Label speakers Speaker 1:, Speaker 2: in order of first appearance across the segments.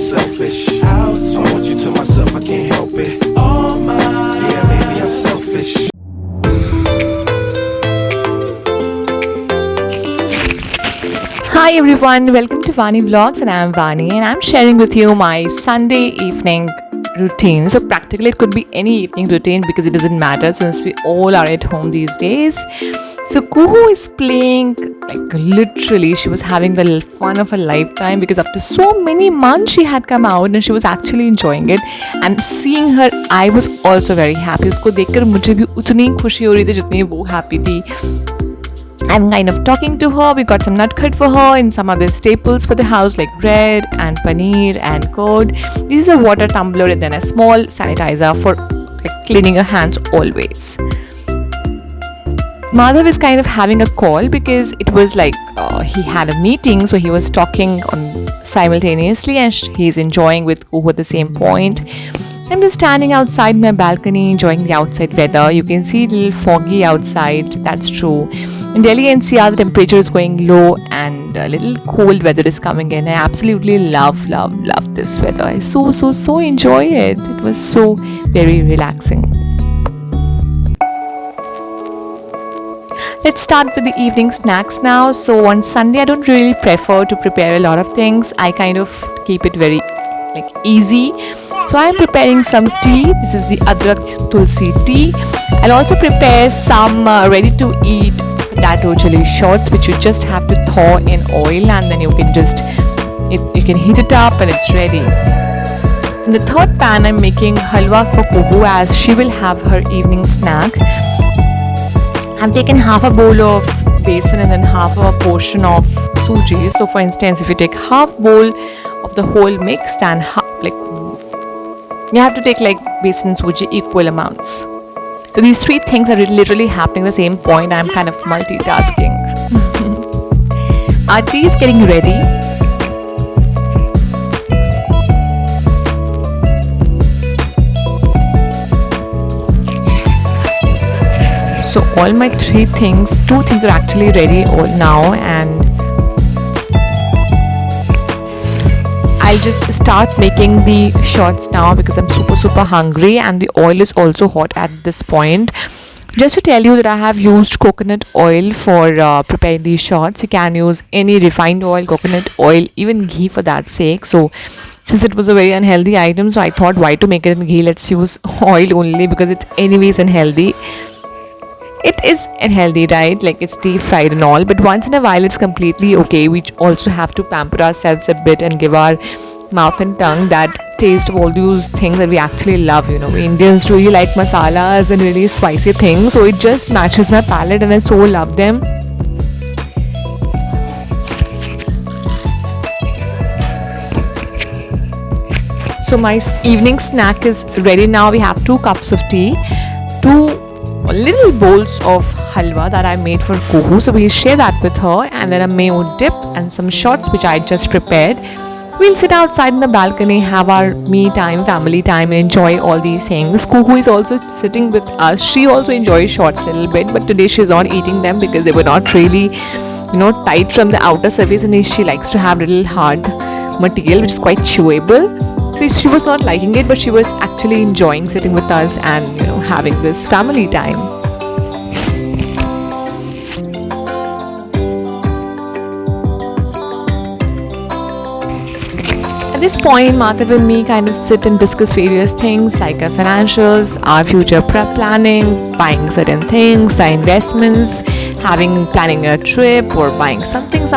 Speaker 1: selfish. I want you to myself, I can't help it. All mine. Yeah, maybe I'm selfish.
Speaker 2: Hi everyone, welcome to Vani Vlogs and I am Vani and I'm sharing with you my Sunday evening routine. So practically it could be any evening routine because it doesn't matter since we all are at home these days. So Kuhu is playing, like literally she was having the fun of her lifetime because after so many months she had come out and she was actually enjoying it, and seeing her I was also very happy. उसको देखकर मुझे भी उतनी खुशी हो रही थी जितनी वो happy थी. I'm kind of talking to her. We got some nutcut for her and some other staples for the house like bread and paneer and curd. This is a water tumbler and then a small sanitizer for like, cleaning your hands always. Madhav is kind of having a call because it was like he had a meeting, so he was talking on simultaneously and he's enjoying with Kuhu at the same point. I'm just standing outside my balcony enjoying the outside weather. You can see a little foggy outside, that's true. In Delhi NCR the temperature is going low and a little cold weather is coming in. I absolutely love this weather. I so enjoy it. It was so very relaxing. Let's start with the evening snacks now. So on Sunday I don't really prefer to prepare a lot of things. I kind of keep it very easy. So I'm preparing some tea. This is the Adrak Tulsi tea. I'll also prepare some ready to eat potato chili shots which you just have to thaw in oil and then you can heat it up and it's ready. In the third pan I'm making halwa for Kuhu as she will have her evening snack. I've taken half a bowl of besan and then half a portion of suji. So for instance, if you take half bowl of the whole mix, then you have to take besan and suji equal amounts. So these three things are literally happening at the same point. I'm kind of multitasking. Our tea is getting ready. So all my two things are actually ready now, and I'll just start making the shots now because I'm super hungry and the oil is also hot at this point. Just to tell you that I have used coconut oil for preparing these shots. You can use any refined oil, coconut oil, even ghee for that sake. So since it was a very unhealthy item, so I thought why to make it in ghee, let's use oil only because it's anyways unhealthy. It is unhealthy, right? Like it's deep fried and all, but once in a while it's completely okay. We also have to pamper ourselves a bit and give our mouth and tongue that taste of all those things that we actually love. You know, we Indians really like masalas and really spicy things, so it just matches my palate and I so love them. So my evening snack is ready now. We have 2 cups of tea, 2 little bowls of halwa that I made for Kuhu, so we'll share that with her, and then a mayo dip and some shots which I just prepared. We'll sit outside in the balcony, have our me time, family time, and enjoy all these things. Kuhu is also sitting with us. She also enjoys shots a little bit, but today she's not eating them because they were not really tight from the outer surface, and she likes to have little hard material which is quite chewable. So she was not liking it, but she was actually enjoying sitting with us and having this family time. At this point, Madhav and me kind of sit and discuss various things like our financials, our future prep planning, buying certain things, our investments, planning a trip or buying something.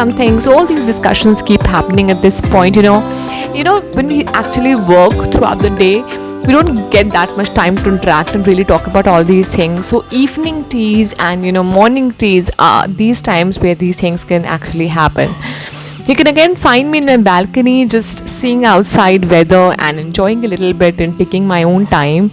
Speaker 2: So all these discussions keep happening at this point. When we actually work throughout the day, we don't get that much time to interact and really talk about all these things. So evening teas and morning teas are these times where these things can actually happen. You can again find me in a balcony just seeing outside weather and enjoying a little bit and taking my own time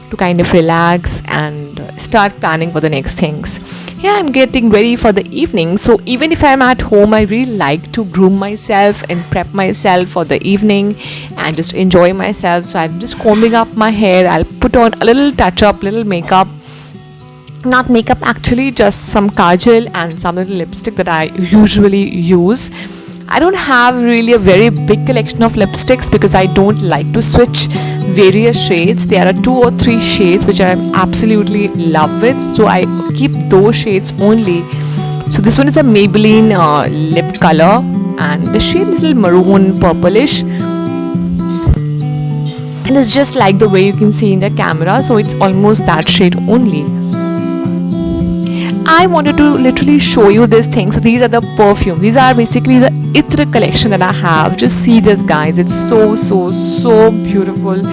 Speaker 2: to kind of relax and start planning for the next things. Here I'm getting ready for the evening. So even if I'm at home, I really like to groom myself and prep myself for the evening and just enjoy myself. So I'm just combing up my hair. I'll put on a little touch up, little makeup. Not makeup actually, just some kajal and some little lipstick that I usually use. I don't have really a very big collection of lipsticks because I don't like to switch various shades. There are 2 or 3 shades which I absolutely love with, so I keep those shades only. So this one is a Maybelline lip color, and the shade is a little maroon purplish, and it's just like the way you can see in the camera, so it's almost that shade only. I wanted to literally show you this thing. So these are the perfume. These are basically the Itra collection that I have. Just see this, guys. It's so beautiful.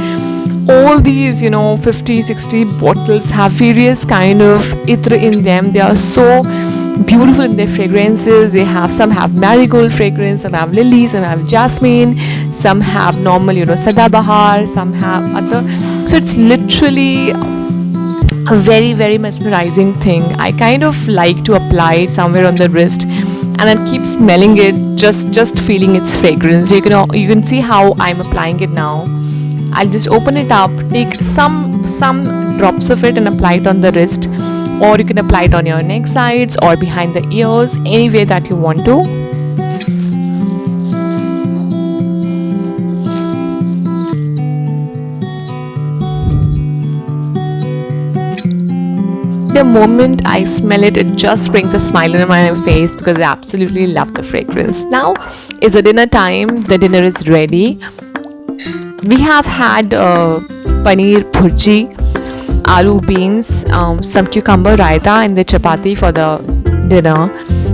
Speaker 2: All these 50-60 bottles have various kind of Itra in them. They are so beautiful in their fragrances. Some have marigold fragrance, some have lily, some have jasmine, some have normal sadabahar, some have other. So it's literally a very mesmerizing thing. I kind of like to apply it somewhere on the wrist and then keep smelling it, just feeling its fragrance. You can see how I'm applying it now. I'll just open it up, take some drops of it and apply it on the wrist, or you can apply it on your neck sides or behind the ears, any way that you want to. The moment I smell it, it just brings a smile on my face because I absolutely love the fragrance. Now is the dinner time. The dinner is ready. We have had paneer bhurji, aloo beans, some cucumber raita and the chapati for the dinner.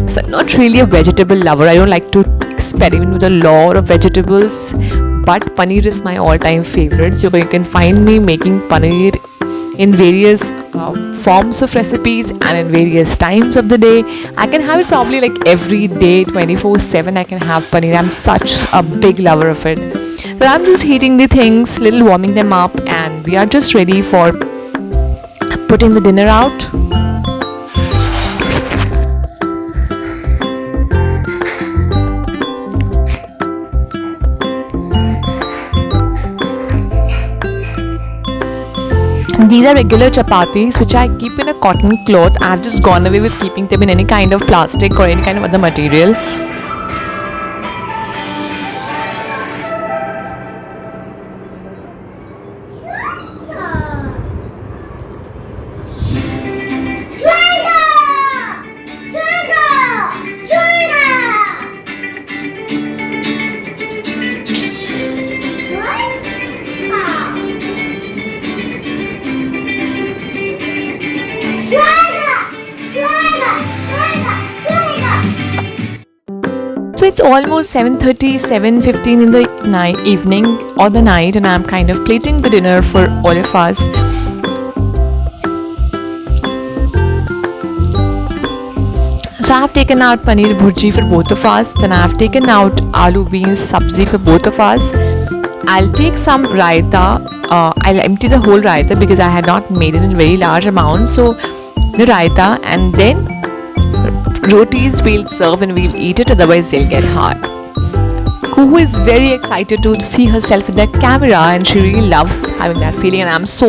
Speaker 2: So I'm not really a vegetable lover. I don't like to experiment with a lot of vegetables, but paneer is my all-time favorite. So you can find me making paneer in various forms of recipes and in various times of the day. I can have it probably like every day, 24/7 I can have paneer. I'm such a big lover of it. So I'm just heating the things, little warming them up, and we are just ready for putting the dinner out. These are regular chapatis which I keep in a cotton cloth. I've just gone away with keeping them in any kind of plastic or any kind of other material. So it's almost 7:30, 7:15 in the evening or the night, and I'm kind of plating the dinner for all of us. So I've taken out paneer bhurji for both of us. Then I've taken out aloo beans sabzi for both of us. I'll take some raita. I'll empty the whole raita because I had not made it in very large amounts. So the raita, and then rotis we'll serve and we'll eat it, otherwise they'll get hard. Kuhu is very excited to see herself in the camera, and she really loves having that feeling, and I'm so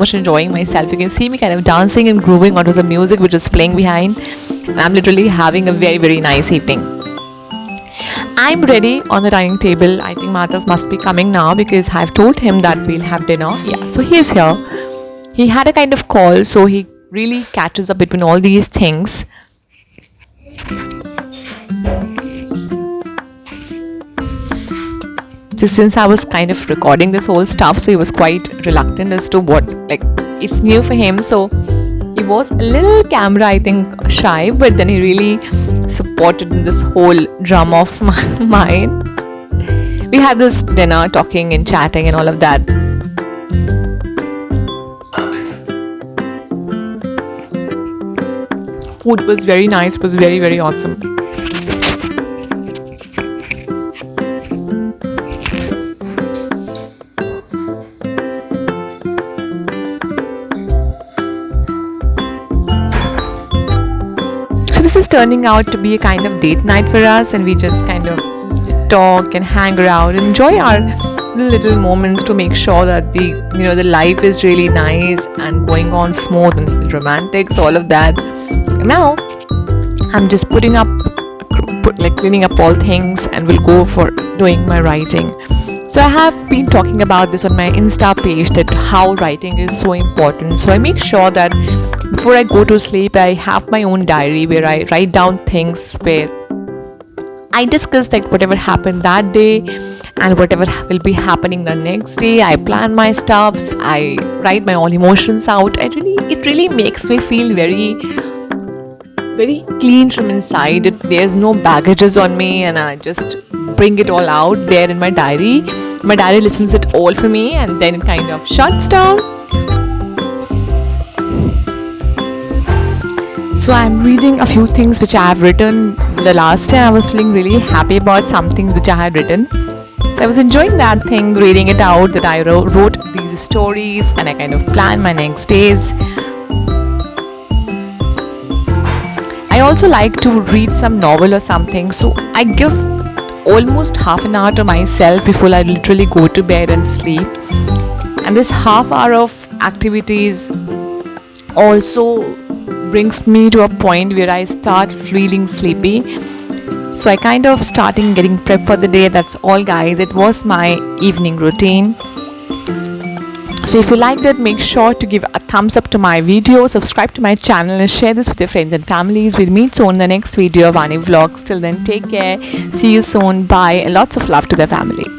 Speaker 2: much enjoying myself. You can see me kind of dancing and grooving onto the music which is playing behind, and I'm literally having a very nice evening. I'm ready on the dining table. I think Madhav must be coming now because I've told him that we'll have dinner. Yeah, so he's here. He had a kind of call, so he really catches up between all these things. So since I was kind of recording this whole stuff, so he was quite reluctant as to what, like, it's new for him, so he was a little camera, I think, shy, but then he really supported in this whole drama of mine. We had this dinner, talking and chatting and all of that. Food was very nice, it was very awesome. So this is turning out to be a kind of date night for us, and we just kind of talk and hang around, enjoy our little moments to make sure that the life is really nice and going on smooth and romantic, so all of that. Now I'm just putting up cleaning up all things and will go for doing my writing. So I have been talking about this on my Insta page, that how writing is so important. So I make sure that before I go to sleep, I have my own diary where I write down things, where I discuss like whatever happened that day and whatever will be happening the next day. I plan my stuffs, I write my all emotions out. It really makes me feel very clean from inside. There's no baggages on me, and I just bring it all out there in my diary. My diary listens it all for me, and then it kind of shuts down. So I'm reading a few things which I have written. The last time I was feeling really happy about some things which I had written. So I was enjoying that thing, reading it out, that I wrote these stories, and I kind of plan my next days. I also like to read some novel or something, so I give almost half an hour to myself before I literally go to bed and sleep. And this half hour of activities also brings me to a point where I start feeling sleepy. So I kind of starting getting prepped for the day. That's all, guys. It was my evening routine. So if you liked it, make sure to give a thumbs up to my video, subscribe to my channel, and share this with your friends and families. We'll meet soon in the next video of Vani Vlogs. Till then, take care. See you soon. Bye. And lots of love to the family.